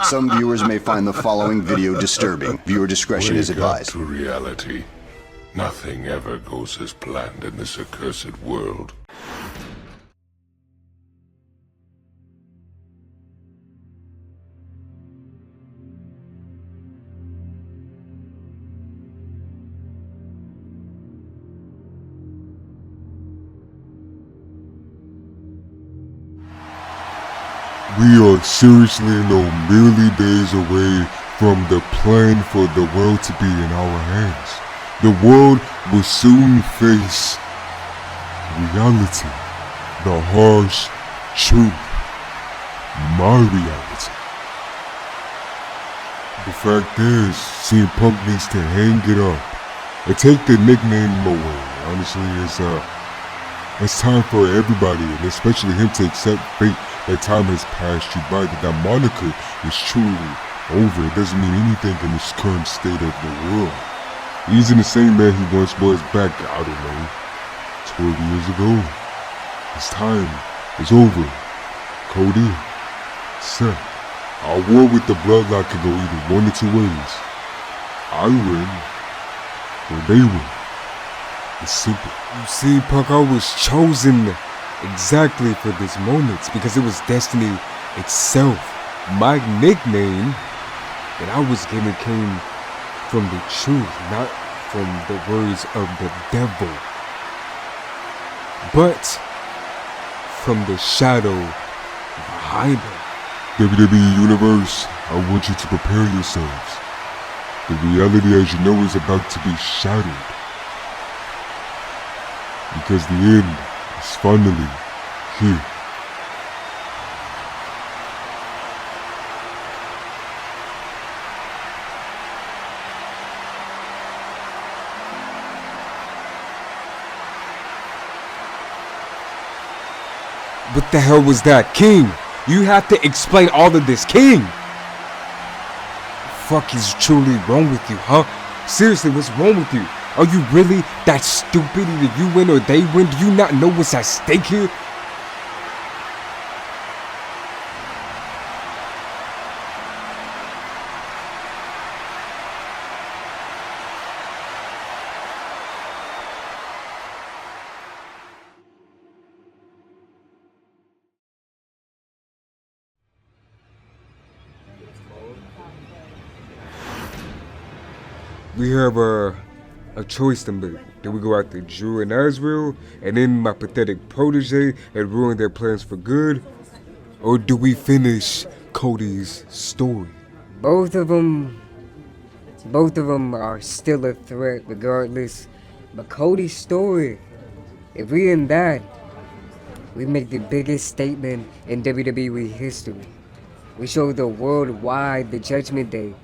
Some viewers may find the following video disturbing. Viewer discretion is advised. Wake up to reality. Nothing ever goes as planned in this accursed world. We are seriously no merely days away from the plan for the world to be in our hands. The world will soon face reality, the harsh truth, my reality. The fact is, CM Punk needs to hang it up and take the nickname away. Honestly, it's time for everybody, and especially him, to accept fate. That time has passed you by, that moniker is truly over. It doesn't mean anything in this current state of the world. He isn't the same man he once was back, I don't know, 12 years ago. His time is over. Cody, Seth, our war with the bloodline can go either one or two ways. I win, or they win. It's simple. You see, Punk, I was chosen exactly for this moment because it was destiny itself. My nickname that I was given came from the truth, not from the words of the devil, but from the shadow behind it. WWE Universe, I want you to prepare yourselves. The reality as you know is about to be shattered. Because the end is finally here. What the hell was that? King, you have to explain all of this. King! Fuck is truly wrong with you, huh? Seriously, what's wrong with you? Are you really that stupid? Either you win or they win? Do you not know what's at stake here? We have a choice to make. Do we go after Drew and Azrael and then my pathetic protege and ruin their plans for good? Or do we finish Cody's story? Both of them are still a threat regardless. But Cody's story, if we end that, we make the biggest statement in WWE history. We show the world why the Judgment Day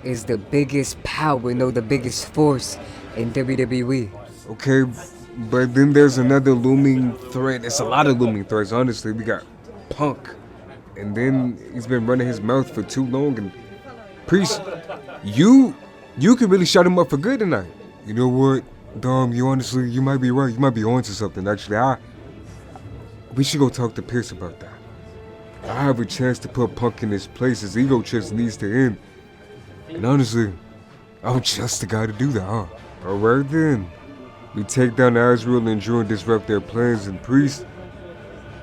is the biggest power, no, the biggest force in WWE. Okay, but then there's another looming threat. It's a lot of looming threats, honestly. We got Punk, and then he's been running his mouth for too long, and Priest, you could really shut him up for good tonight. You know what, Dom, you might be right. You might be onto something, actually. We should go talk to Pierce about that. I have a chance to put Punk in his place. His ego just needs to end. And honestly, I'm just the guy to do that, huh? Alright then. We take down Azrael and Drew and disrupt their plans, and Priest,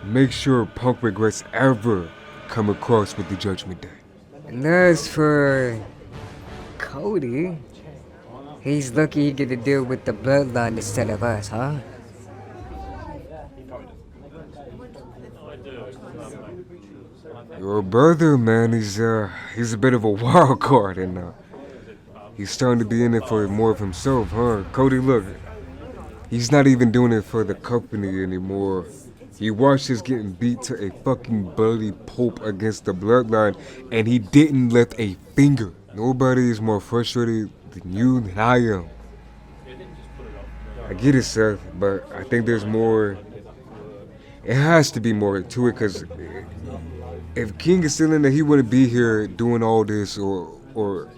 make sure Punk regrets ever come across with the Judgment Day. And as for Cody, he's lucky he get to deal with the bloodline instead of us, huh? Your brother, man, he's a bit of a wild card, and he's starting to be in it for more of himself, huh? Cody, look, he's not even doing it for the company anymore. He watched us getting beat to a fucking bloody pulp against the bloodline, and he didn't lift a finger. Nobody is more frustrated than you and I am. I get it, Seth, but I think there's more. It has to be more to it, because if King is still in there, he wouldn't be here doing all this or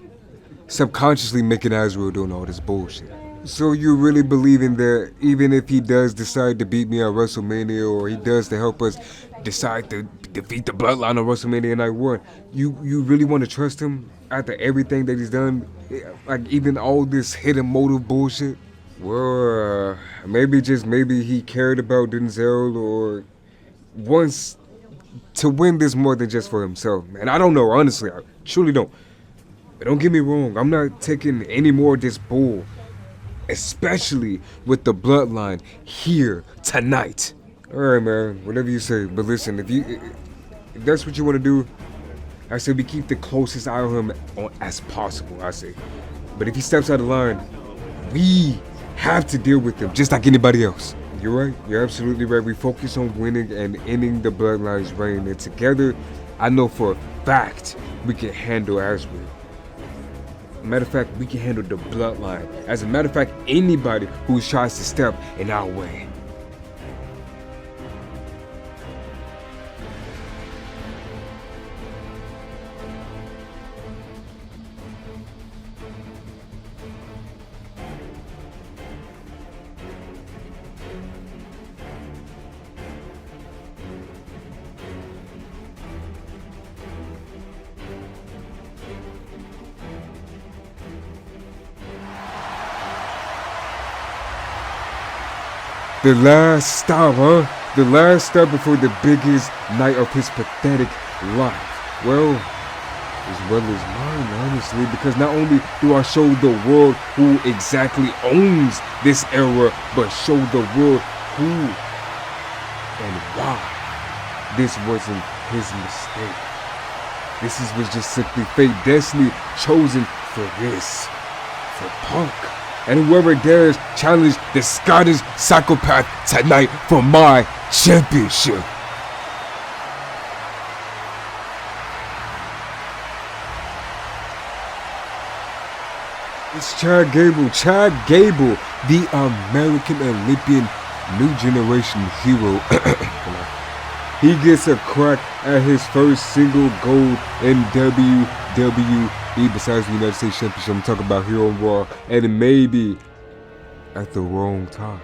subconsciously making Azrael doing all this bullshit. So you really believe in that even if he does decide to beat me at WrestleMania, or he does to help us decide to defeat the Bloodline on WrestleMania Night 1, you really want to trust him after everything that he's done? Like even all this hidden motive bullshit? Well, maybe he cared about Denzel or wants to win this more than just for himself, man. I don't know, honestly. I truly don't. But don't get me wrong, I'm not taking any more of this bull. Especially with the Bloodline here tonight. Alright, man, whatever you say. But listen, if that's what you want to do, I say we keep the closest eye on him as possible, I say. But if he steps out of line, we have to deal with him just like anybody else. You're right, you're absolutely right. We focus on winning and ending the Bloodline's reign. And together, I know for a fact we can handle Asbury. Matter of fact, we can handle the Bloodline. As a matter of fact, anybody who tries to step in our way. The last stop, huh? The last stop before the biggest night of his pathetic life. Well, as well as mine, honestly, because not only do I show the world who exactly owns this era, but show the world who and why this wasn't his mistake. Was just simply fate, destiny chosen for this, for Punk. And whoever dares challenge the Scottish psychopath tonight for my championship. It's Chad Gable. Chad Gable, the American Olympian new generation hero. He gets a crack at his first single gold in WWE besides the United States Championship. I'm talking about here on Raw, and maybe at the wrong time.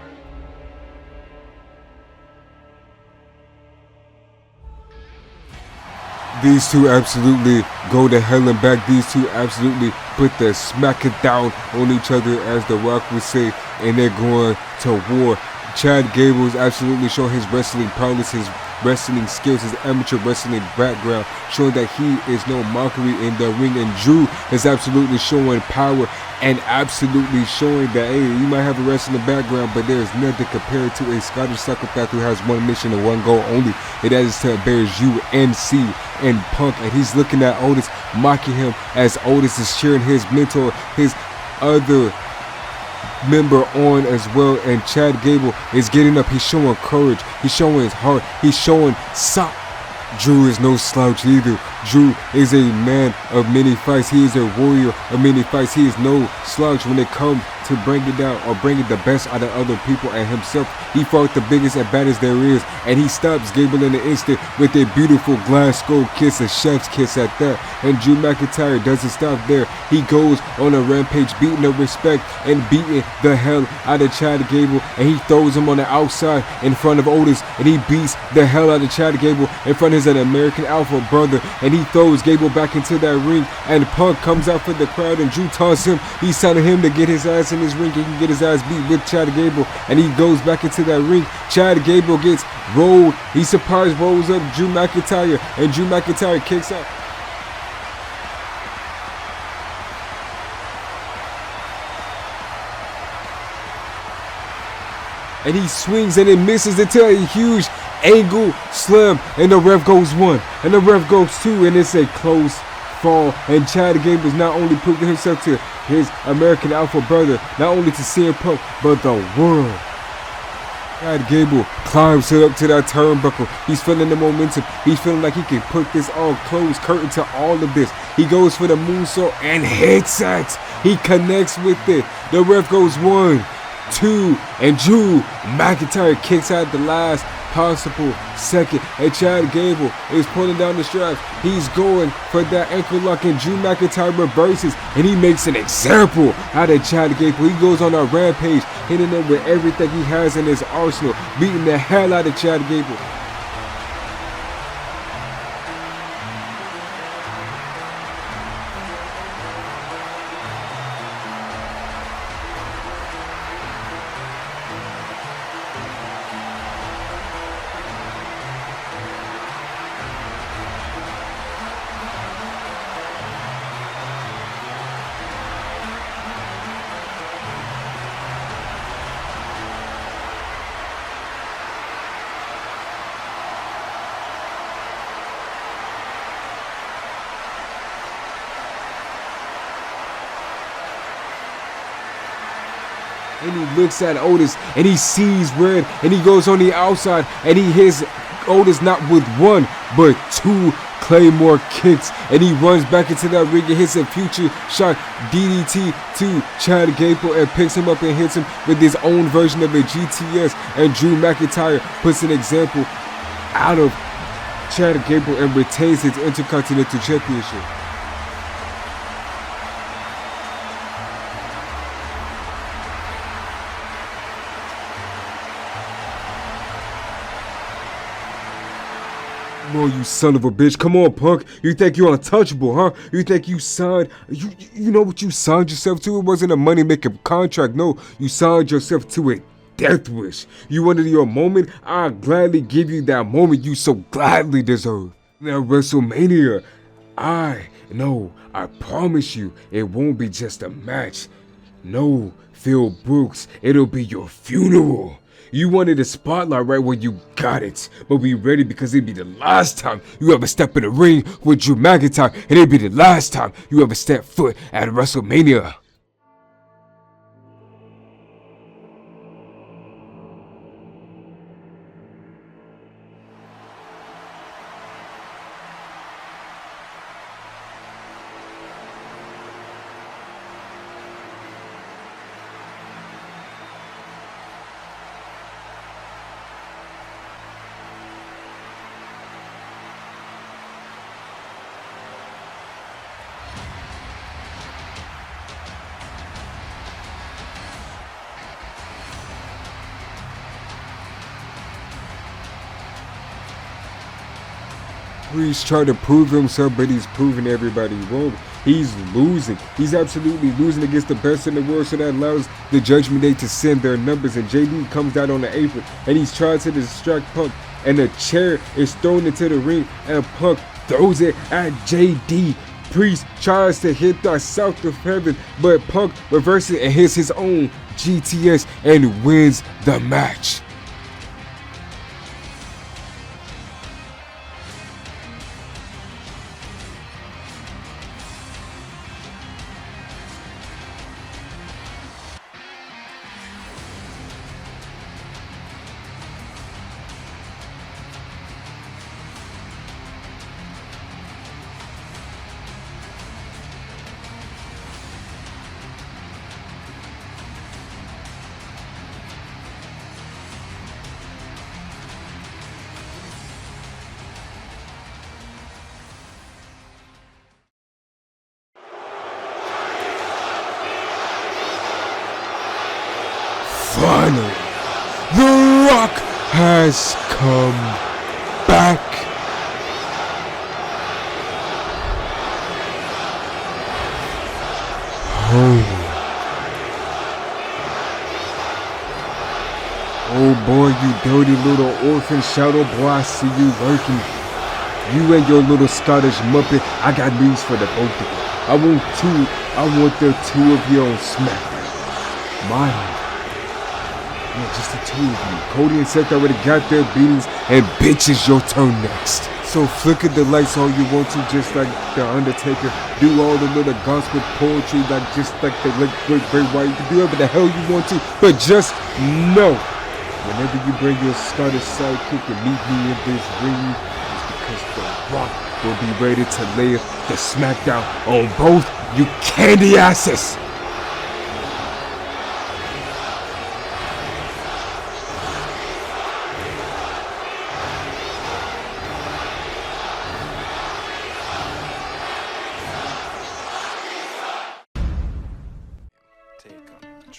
These two absolutely go to hell and back. These two absolutely put the smack it down on each other, as The Rock would say, and they're going to war. Chad Gable is absolutely showing his wrestling prowess, his wrestling skills, his amateur wrestling background, showing that he is no mockery in the ring. And Drew is absolutely showing power and absolutely showing that, hey, you might have a wrestling background, but there is nothing compared to a Scottish psychopath who has one mission and one goal only. It is to embarrass you, MC, and Punk. And he's looking at Otis, mocking him as Otis is cheering his mentor, his other member on as well. And Chad Gable is getting up. He's showing courage. He's showing his heart. He's showing sock. Drew is no slouch either. Drew is a man of many fights. He is a warrior of many fights. He is no slouch when it comes to bringing down or bringing the best out of other people and himself. He fought the biggest and baddest there is, and he stops Gable in an instant with a beautiful Glasgow kiss, a chef's kiss at that. And Drew McIntyre doesn't stop there. He goes on a rampage, beating the respect and beating the hell out of Chad Gable, and he throws him on the outside in front of Otis, and he beats the hell out of Chad Gable in front of his American Alpha brother, and he throws Gable back into that ring, and Punk comes out for the crowd, and Drew taunts him. He's telling him to get his ass in his ring. He can get his ass beat with Chad Gable, and he goes back into that ring. Chad Gable gets rolled. He surprise rolls up Drew McIntyre, and Drew McIntyre kicks out. And he swings and it misses into a huge angle slam, and the ref goes 1, and the ref goes 2, and it's a close fall. And Chad Gable is not only proving himself to his American Alpha brother, not only to CM Punk, but the world. Chad Gable climbs up to that turnbuckle. He's feeling the momentum. He's feeling like he can put this all closed curtain to all of this. He goes for the moonsault and hits it. He connects with it. The ref goes 1, 2, and Drew McIntyre kicks out the last possible second. And Chad Gable is pulling down the straps. He's going for that ankle lock, and Drew McIntyre reverses, and he makes an example out of Chad Gable. He goes on a rampage, hitting him with everything he has in his arsenal, beating the hell out of Chad Gable. And he looks at Otis, and he sees red, and he goes on the outside, and he hits Otis not with one, but two Claymore kicks, and he runs back into that ring and hits a future shot DDT to Chad Gable and picks him up and hits him with his own version of a GTS, and Drew McIntyre puts an example out of Chad Gable and retains his Intercontinental Championship. Come on, you son of a bitch. Come on, Punk. You think you're untouchable, huh? You think you signed... You know what you signed yourself to? It wasn't a money-making contract. No, you signed yourself to a death wish. You wanted your moment? I'll gladly give you that moment you so gladly deserve. Now, WrestleMania, I promise you, it won't be just a match. No, Phil Brooks, it'll be your funeral. You wanted a spotlight right where you got it, but be ready because it'd be the last time you ever step in the ring with Drew McIntyre, and it'd be the last time you ever step foot at WrestleMania. He's trying to prove himself, but he's proving everybody wrong. He's losing. He's absolutely losing against the best in the world, so that allows the Judgment Day to send their numbers. And JD comes out on the apron, and he's trying to distract Punk, and a chair is thrown into the ring, and Punk throws it at JD. Priest tries to hit the South of Heaven, but Punk reverses it and hits his own GTS and wins the match. Finally, The Rock has come back. Home. Oh boy, you dirty little orphan shadow boy, I see you working. You and your little Scottish Muppet, I got news for the both of you. I want the two of you on SmackDown. My home. Yeah, just the two of you. Cody and Seth already got their beatings, and bitch, it's your turn next. So flicker the lights all you want to, just like the Undertaker. Do all the little gospel poetry, just like the late great Bray Wyatt. You can do whatever the hell you want to, but just know, whenever you bring your Scottish sidekick and meet me in this ring, it's because The Rock will be ready to lay the smackdown on both you candy asses.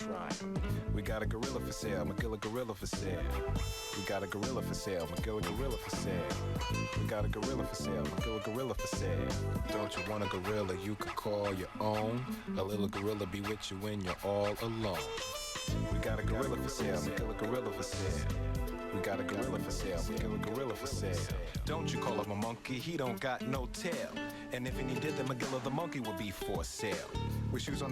try 'em. We got a gorilla for sale, Magilla gorilla for sale. We got a gorilla for sale, Magilla gorilla for sale. We got a gorilla for sale, Magilla gorilla for sale. Don't you want a gorilla you could call your own? A little gorilla be with you when you're all alone. We got a gorilla for sale, Magilla gorilla for sale. We got a gorilla for sale, Magilla gorilla for sale. Don't you call him a monkey, he don't got no tail. And if any did, then Magilla the monkey will be for sale. With shoes on